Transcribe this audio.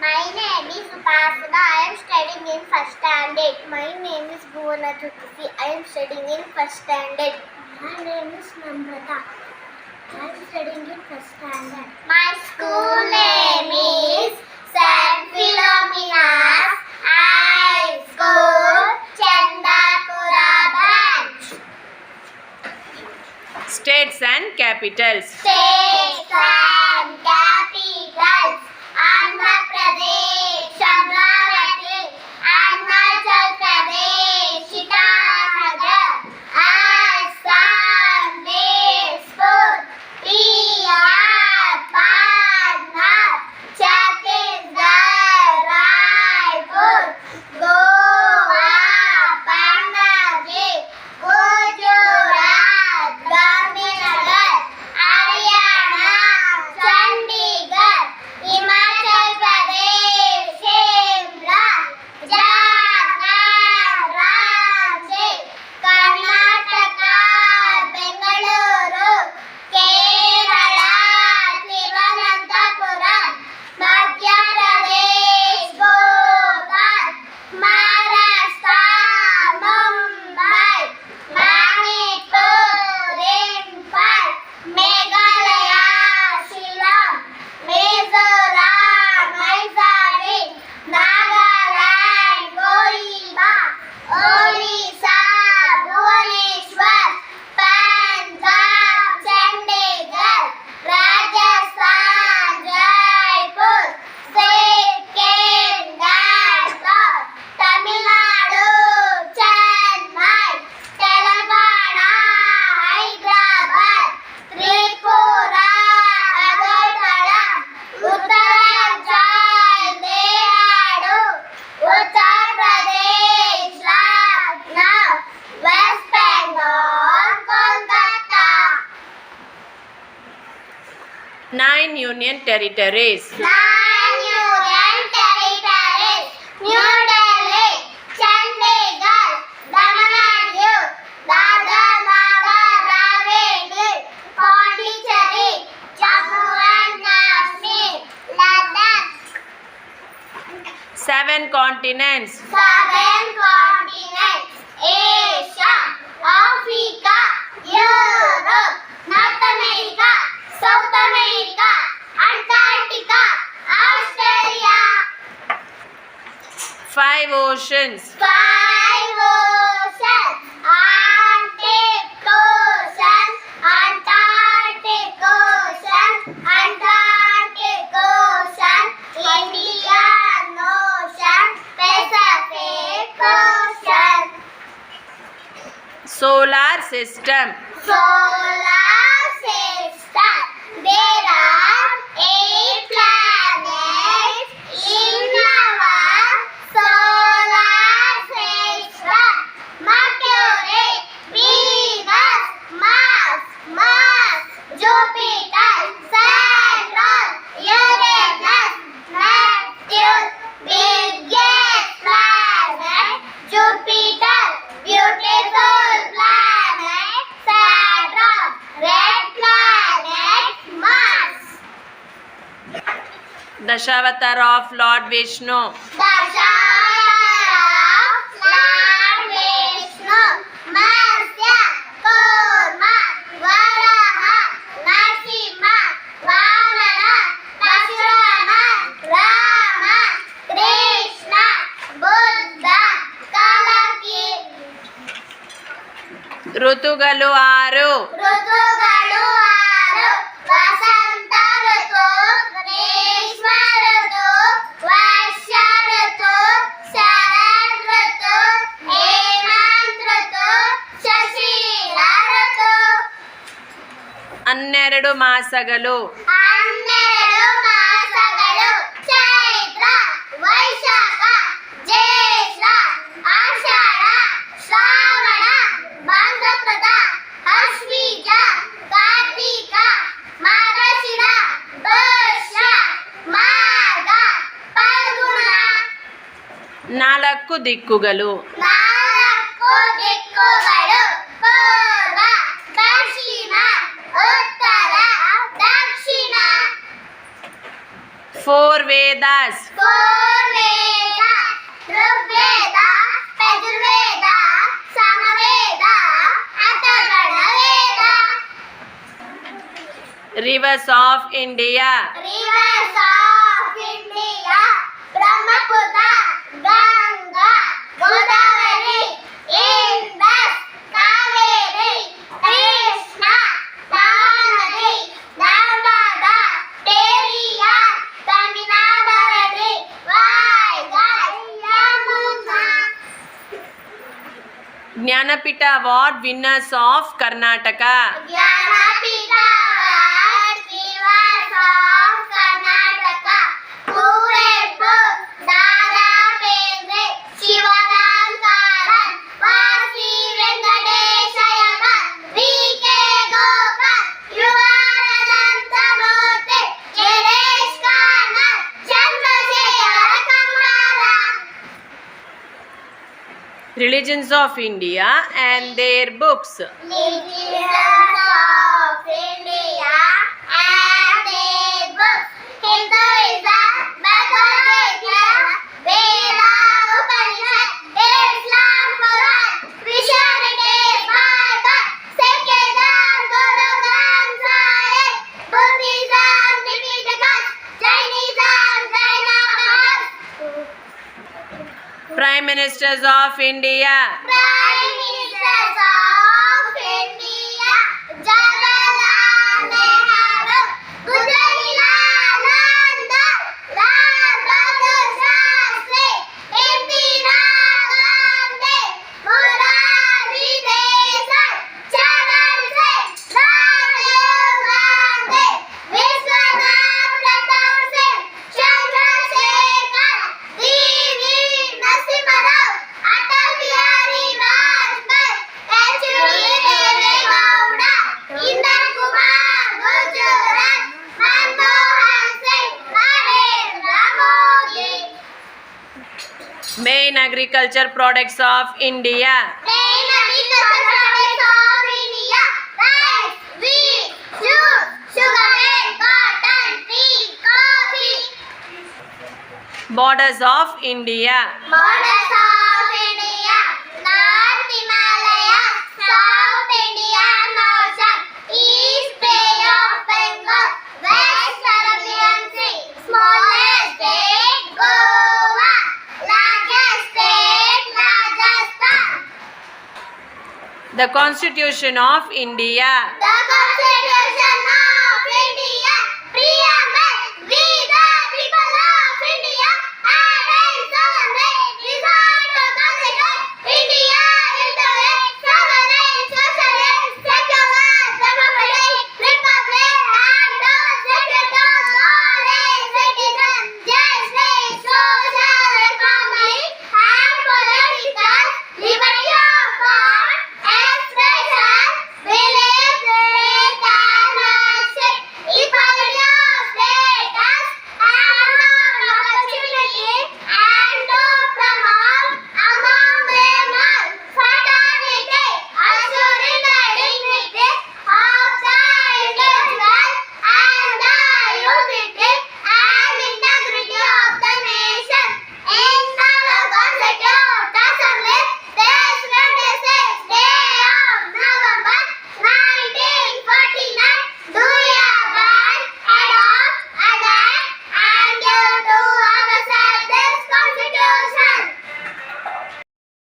My name is Upasana. I am studying in first standard. My name is Bhuvana Tutusi. I am studying in first standard. My name is Namrata. I am studying in first standard. My school name is St. Philomena's High School, Chandapura branch. States and capitals. States and capitals. Andhra Pradesh, Amravati, Arunachal Pradesh, Itanagar, Assam, Dispur, Bihar, Patna, Chhattisgarh, Raipur, Goa, Panaji, Gujarat, Gandhinagar, Haryana, Chandigarh, Himachal Pradesh, Shimla, Jharkhand, Ranchi, Karnataka, Bengaluru, Kerala, Thiruvananthapuram, Madhya Pradesh, Bhopal, Maharashtra, Mumbai, Manipur, Imphal, Meghalaya, Shillong, Mizoram, Mysore, Nagaland, Kohima, Odisha, Bhubaneswar, Punjab, Chandigarh, Rajasthan, Jaipur, Sikkim, Bangalore, Tamil Nadu, Chennai, Telangana, Hyderabad, Tripura, Agartala, Uttarakhand, Dehradun, Uttar Pradesh, Lucknow, West Bengal, Kolkata. 9 union territories. 9 union territories. New Delhi, Chandigarh, Daman and Diu, Dadar, Nagar Haveli, Pondicherry, Jammu and Kashmir, Ladakh. 7 continents. 7 continents. Asia, Africa, Europe, North America, South America, Antarctica, Australia. 5 oceans. 5 oceans. Arctic Ocean, Antarctic Ocean, Atlantic Ocean, Indian Ocean, Pacific Ocean. Solar system. Solar system. There are 8 planets in our solar system. Mercury, Venus, Mars, Jupiter, Saturn, Uranus, Neptune, biggest planet, Jupiter, beautiful planet, Saturn, red planet, Mars. Dashavatara of Lord Vishnu. Dashavatara of Lord Vishnu, Matsya, Kurma, Varaha, Narasimha, Vamana, Parashurama, Rama, Krishna, Buddha, Kalaki. ಋತುಗಳು 6. ಋತುಗಳು 6. ವಸಂತ ಋತು, ಗ್ರೀಷ್ಮ ಋತು, ವರ್ಷ ಋತು, ಶರತ್ ಋತು, ಹೇಮಂತ್ ಋತು, ಶಿಶಿರ ಋತು. 12 ಮಾಸಗಳು. 12 ಮಾಸಗಳು. ಚೈತ್ರ, ವೈಶಾಖ, ಜ್ಯೇಷ್ಠ, ಆಷಾಢ, ಶ್ರಾವಣ, ಭಾದ್ರಪದ, ಅಶ್ವೀಜ, ಕಾರ್ತೀಕ, ಮಾರ್ಗಶಿರ, ಪುಷ್ಯ, ಮಾಘ, ಫಲ್ಗುಣ. 4 ದಿಕ್ಕುಗಳು. 4 ದಿಕ್ಕುಗಳು. ಪೂರ್ವ, ಪಶ್ಚಿಮ, ಉತ್ತರ, ದಕ್ಷಿಣ. 4 Vedas. Four Veda, Rigveda, Yajurveda, Samaveda, Atharvana Veda. Rivers of India. Rivers of India, Brahmaputra, Ganga, Godavari, Indus, Kaveri, Krishna, Mahanadi, Narmada, Periyar, Taminabharani, Vaigai, Yamuna. Jnanapita Award winners of Karnataka. Jnanapita Award winners of Karnataka. Kuvepu, Dada Bendre, Shivaram Karan, Vasi Venkateshayaman, V.K. Gopal, Yuvanananta Murthy, Giresh Karnad, Chandrasekhara Kamara. Religions of India and their books. Religions of India and their books. Hinduism, Bhagavad Gita, Veda, Upanishad, Islam, Quran, Christianity, Bible, Sikhism, Guru Granth Sahib, Buddhism, Tipitakas, Jainism, Jainism. Prime Ministers of India. Prime Ministers of India, Jawaharlal Nehru, Gujarilal Nanda, Lal Bahadur Shastri, Indira Gandhi, Morarji Desai, Charan Singh, Rajiv Gandhi, Vishwanath Pratap Singh, Chandrasekhar, D.V. Narasimha Rao, Atal Bihari Vajpayee, H.D. Devegowda, Indira Kumar Gujarat, Manmohan Singh, Narendra Modi. Main agriculture products of India. Main agricultural products of India: rice, wheat, jute, sugarcane, cotton, tea, coffee. Borders of India. Borders of India: North Himalaya, South Indian Ocean, East Bay of Bengal, West Arabian Sea, smallest state Goa, largest state Rajasthan. The Constitution of India. The Constitution